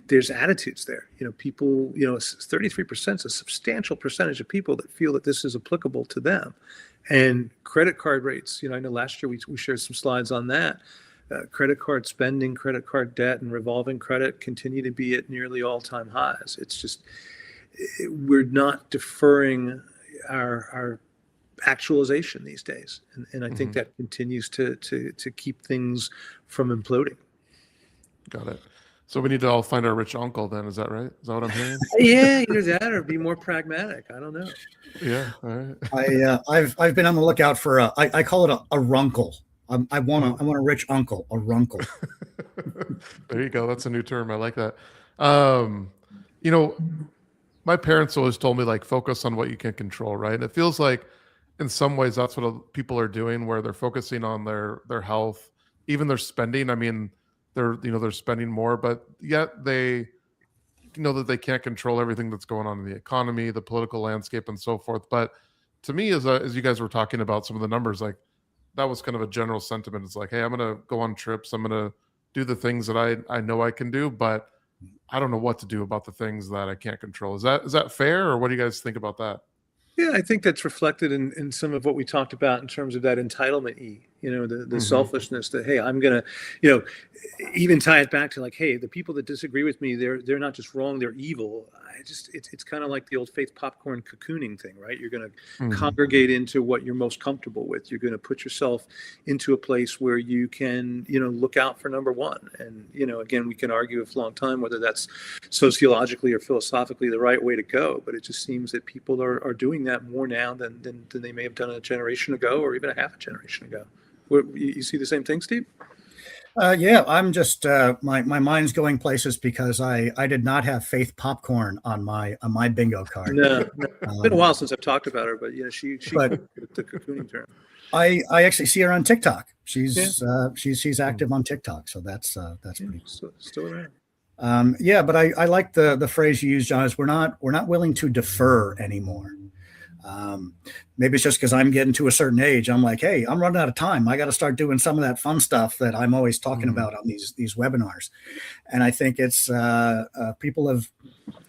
there's attitudes there. People, 33% is a substantial percentage of people that feel that this is applicable to them. And credit card rates, I know last year we shared some slides on that. Credit card spending, credit card debt, and revolving credit continue to be at nearly all-time highs. It's just, we're not deferring our actualization these days, and I think that continues to keep things from imploding. Got it. So we need to all find our rich uncle then, is that right? Is that what I'm hearing? Yeah, either that or be more pragmatic. I don't know. Yeah, all right. I've been on the lookout for I call it a runkle. I want a rich uncle, a runkle. There you go. That's a new term. I like that. My parents always told me, like, focus on what you can control, right? And it feels like in some ways that's what people are doing, where they're focusing on their health, even their spending. I mean, they're spending more, but yet they know that they can't control everything that's going on in the economy, the political landscape, and so forth. But to me, as you guys were talking about some of the numbers, like, that was kind of a general sentiment. It's like, hey, I'm going to go on trips. I'm going to do the things that I know I can do, but I don't know what to do about the things that I can't control. Is that fair, or what do you guys think about that? Yeah, I think that's reflected in some of what we talked about in terms of that entitlement the selfishness that, hey, I'm going to, even tie it back to, like, hey, the people that disagree with me, they're not just wrong, they're evil. It's kind of like the old faith popcorn cocooning thing, right? You're going to congregate into what you're most comfortable with. You're going to put yourself into a place where you can, look out for number one. And, again, we can argue for a long time whether that's sociologically or philosophically the right way to go, but it just seems that people are doing that more now than they may have done a generation ago or even a half a generation ago. You see the same thing, Steve? Yeah, I'm just my mind's going places because I did not have Faith Popcorn on my bingo card. No. It's been a while since I've talked about her, but she the cocooning term. I actually see her on TikTok. She's active on TikTok, so that's pretty cool. Still around. But I like the phrase you used, John, is we're not willing to defer anymore. Maybe it's just because I'm getting to a certain age. I'm like, hey, I'm running out of time. I got to start doing some of that fun stuff that I'm always talking about on these webinars. And I think it's people have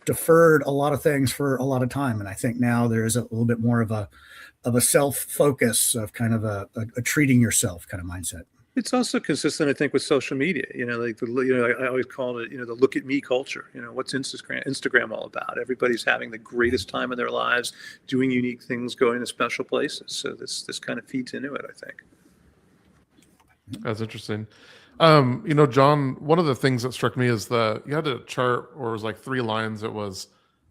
deferred a lot of things for a lot of time. And I think now there's a little bit more of a self-focus of kind of a treating yourself kind of mindset. It's also consistent, I think, with social media. I always call it, the look at me culture. What's Instagram all about? Everybody's having the greatest time of their lives, doing unique things, going to special places. So this kind of feeds into it, I think. That's interesting. John, one of the things that struck me is you had a chart where it was like 3 lines. It was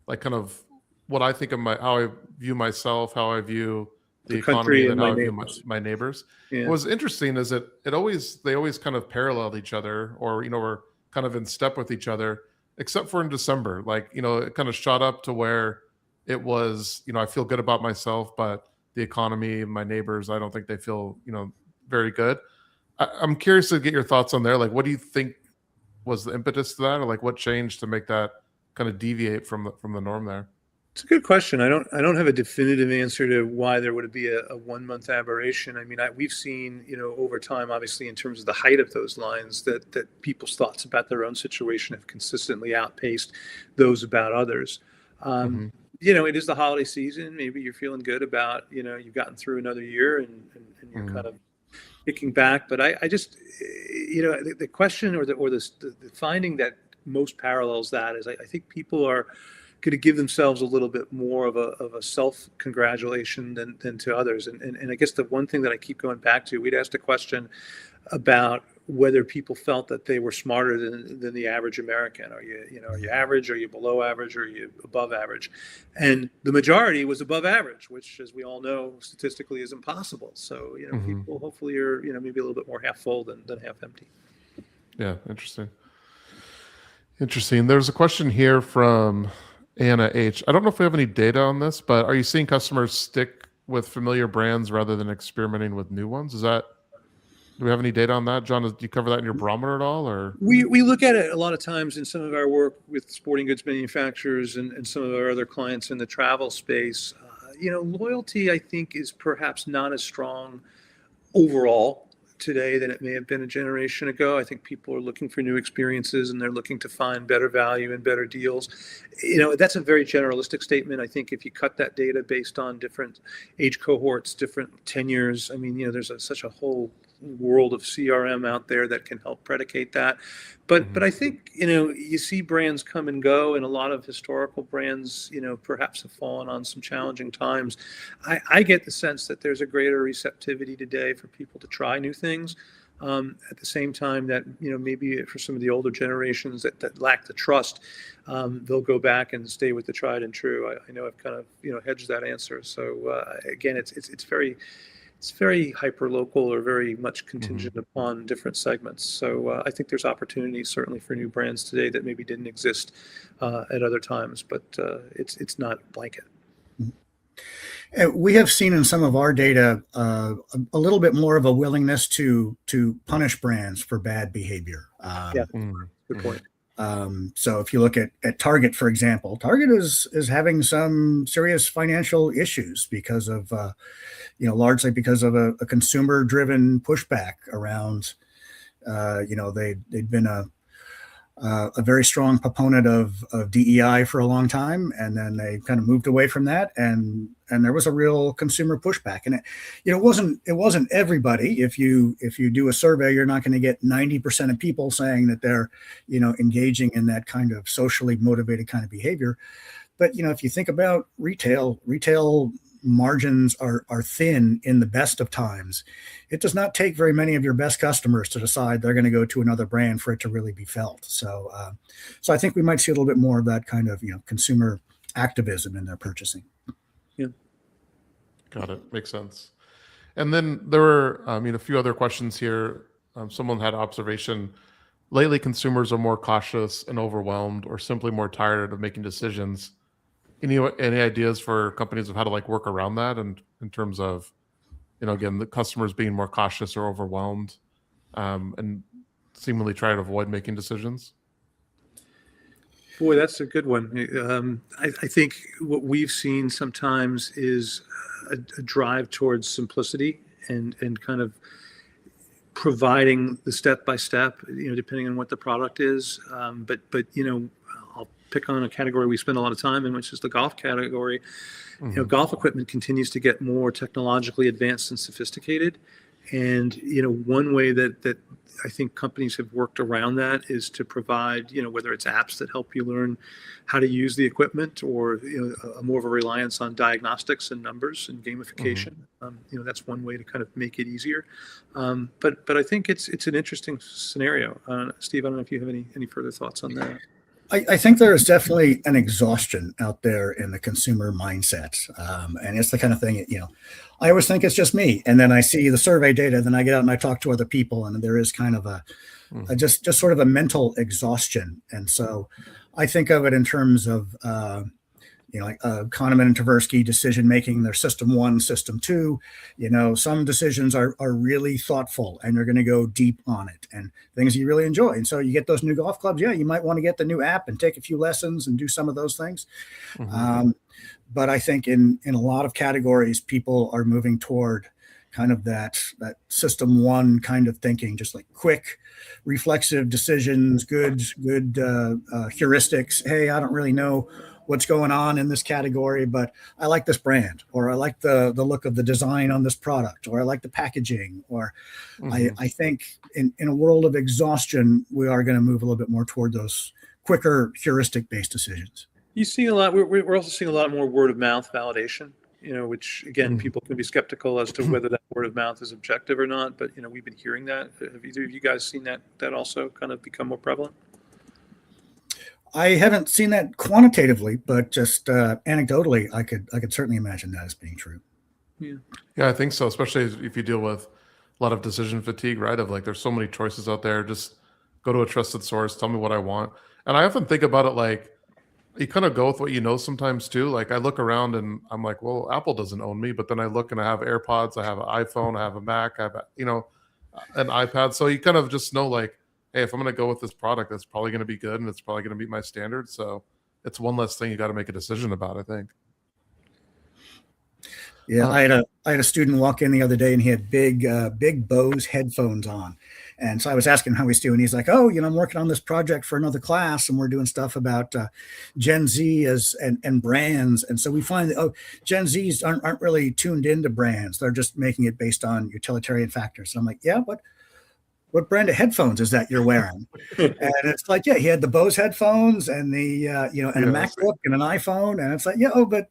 like kind of what I think of how I view myself, how I view the The economy country and and then my how I view neighbors. my neighbors. Yeah. What's interesting is that they always kind of parallel each other, or we're kind of in step with each other, except for in December. Like it kind of shot up to where it was. I feel good about myself, but the economy, my neighbors, I don't think they feel very good. I'm curious to get your thoughts on there. Like, what do you think was the impetus to that, or like what changed to make that kind of deviate from the norm there? It's a good question. I don't have a definitive answer to why there would be a 1 month aberration. I mean, we've seen, over time, obviously, in terms of the height of those lines, that people's thoughts about their own situation have consistently outpaced those about others. Um, Hmm. it is the holiday season. Maybe you're feeling good about, you've gotten through another year and you're Hmm. kind of kicking back. But I just, the question or the finding that most parallels that is I think people are going to give themselves a little bit more of a self congratulation than to others. And I guess the one thing that I keep going back to, we'd asked a question about whether people felt that they were smarter than the average American. Are you average? Are you below average? Or are you above average? And the majority was above average, which, as we all know, statistically is impossible. So Hmm. people hopefully are maybe a little bit more half full than half empty. Yeah, interesting. Interesting. There's a question here from Anna H. I don't know if we have any data on this, but are you seeing customers stick with familiar brands rather than experimenting with new ones? Do we have any data on that? John, do you cover that in your barometer at all, or? We look at it a lot of times in some of our work with sporting goods manufacturers and some of our other clients in the travel space. Loyalty, I think, is perhaps not as strong overall today than it may have been a generation ago. I think people are looking for new experiences and they're looking to find better value and better deals. That's a very generalistic statement. I think if you cut that data based on different age cohorts, different tenures, I mean, there's such a whole world of CRM out there that can help predicate that. But Mhm. I think you see brands come and go, and a lot of historical brands perhaps have fallen on some challenging times. I get the sense that there's a greater receptivity today for people to try new things. At the same time that maybe for some of the older generations that lack the trust, they'll go back and stay with the tried and true. I know I've kind of hedged that answer. So again, it's very hyper local or very much Mhm. contingent upon different segments. So I think there's opportunities certainly for new brands today that maybe didn't exist at other times, but it's not blanket. We have seen in some of our data a little bit more of a willingness to punish brands for bad behavior. Yeah, Mhm. good Mhm. point. So if you look at Target, for example, Target is having some serious financial issues because of largely because of a consumer driven pushback around they'd been a very strong proponent of DEI for a long time, and then they kind of moved away from that, and there was a real consumer pushback, and it wasn't everybody. If you do a survey, you're not going to get 90% of people saying that they're engaging in that kind of socially motivated kind of behavior. But if you think about retail margins are thin in the best of times. It does not take very many of your best customers to decide they're going to go to another brand for it to really be felt. So I think we might see a little bit more of that kind of consumer activism in their purchasing. Yeah. Got it. Makes sense. And then there were, a few other questions here. Someone had observation. Lately, consumers are more cautious and overwhelmed, or simply more tired of making decisions. Any ideas for companies of how to like work around that, and in terms of again the customers being more cautious or overwhelmed, and seemingly try to avoid making decisions? Boy, that's a good one. I think what we've seen sometimes is a drive towards simplicity and kind of providing the step by step, depending on what the product is. But I'll pick on a category we spend a lot of time in, which is the golf category. Hmm. Golf equipment continues to get more technologically advanced and sophisticated. And one way that I think companies have worked around that is to provide, whether it's apps that help you learn how to use the equipment, or more of a reliance on diagnostics and numbers and Hmm. gamification. That's one way to kind of make it easier. But I think it's an interesting scenario. Steve, I don't know if you have any further thoughts on that. I think there is definitely an exhaustion out there in the consumer mindset. And it's the kind of thing, I always think it's just me. And then I see the survey data, then I get out and I talk to other people, and there is kind of a just sort of a mental exhaustion. And so I think of it in terms of, like Kahneman and Tversky decision making, their system 1, system 2. Some decisions are really thoughtful and you're going to go deep on it, and things you really enjoy. And so you get those new golf clubs. Yeah, you might want to get the new app and take a few lessons and do some of those things. But I think in a lot of categories, people are moving toward kind of that system 1 kind of thinking, just like quick, reflexive decisions, good heuristics. Hey, I don't really know what's going on in this category, but I like this brand, or I like the look of the design on this product, or I like the packaging, or I think in a world of exhaustion, we are going to move a little bit more toward those quicker heuristic-based decisions. You see a lot. We're also seeing a lot more word of mouth validation, which again, people can be skeptical as to whether that word of mouth is objective or not. But we've been hearing that. Have either of you guys seen that also kind of become more prevalent? I haven't seen that quantitatively, but just anecdotally, I could certainly imagine that as being true. Yeah, I think so. Especially if you deal with a lot of decision fatigue, right? Of like, there's so many choices out there. Just go to a trusted source. Tell me what I want. And I often think about it like, you kind of go with what you know sometimes too. Like I look around and I'm like, well, Apple doesn't own me, but then I look and I have AirPods, I have an iPhone, I have a Mac, I have an iPad. So you kind of just know like, hey, if I'm going to go with this product, that's probably going to be good and it's probably going to meet my standards. So it's one less thing you got to make a decision about, I think. Yeah, I had a student walk in the other day, and he had big Bose headphones on, and so I was asking how he's doing. He's like, "Oh, I'm working on this project for another class, and we're doing stuff about Gen Z and brands." And so we find that Gen Zs aren't really tuned into brands; they're just making it based on utilitarian factors. And I'm like, "Yeah, what brand of headphones is that you're wearing?" And it's like, yeah, he had the Bose headphones and the and a MacBook and an iPhone, and it's like, but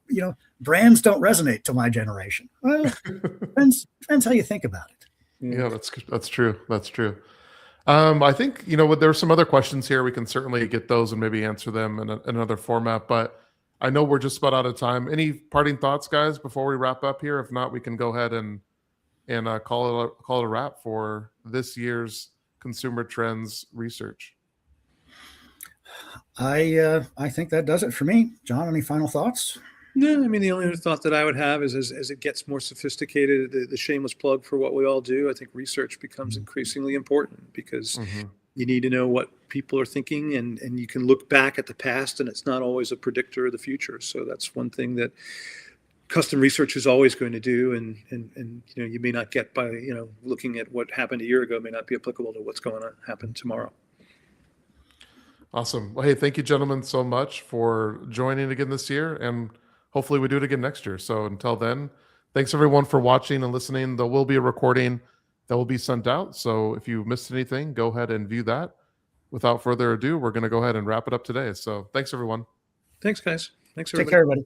brands don't resonate to my generation. Well, depends how you think about it. Yeah, that's true. That's true. I think there's some other questions here. We can certainly get those and maybe answer them in another format. But I know we're just about out of time. Any parting thoughts, guys, before we wrap up here? If not, we can go ahead and call it a wrap for this year's consumer trends research. I think that does it for me. John, any final thoughts? No, I mean, the only other thought that I would have is as it gets more sophisticated, the shameless plug for what we all do, I think research becomes increasingly important because you need to know what people are thinking, and you can look back at the past, and it's not always a predictor of the future. So that's one thing that custom research is always going to do, and you may not get by looking at what happened a year ago may not be applicable to what's going to happen tomorrow. Awesome. Well, hey, thank you, gentlemen, so much for joining again this year, and hopefully we do it again next year. So until then, thanks everyone for watching and listening. There will be a recording that will be sent out. So if you missed anything, go ahead and view that. Without further ado, we're going to go ahead and wrap it up today. So thanks, everyone. Thanks, guys. Thanks, everybody. Take care, everybody.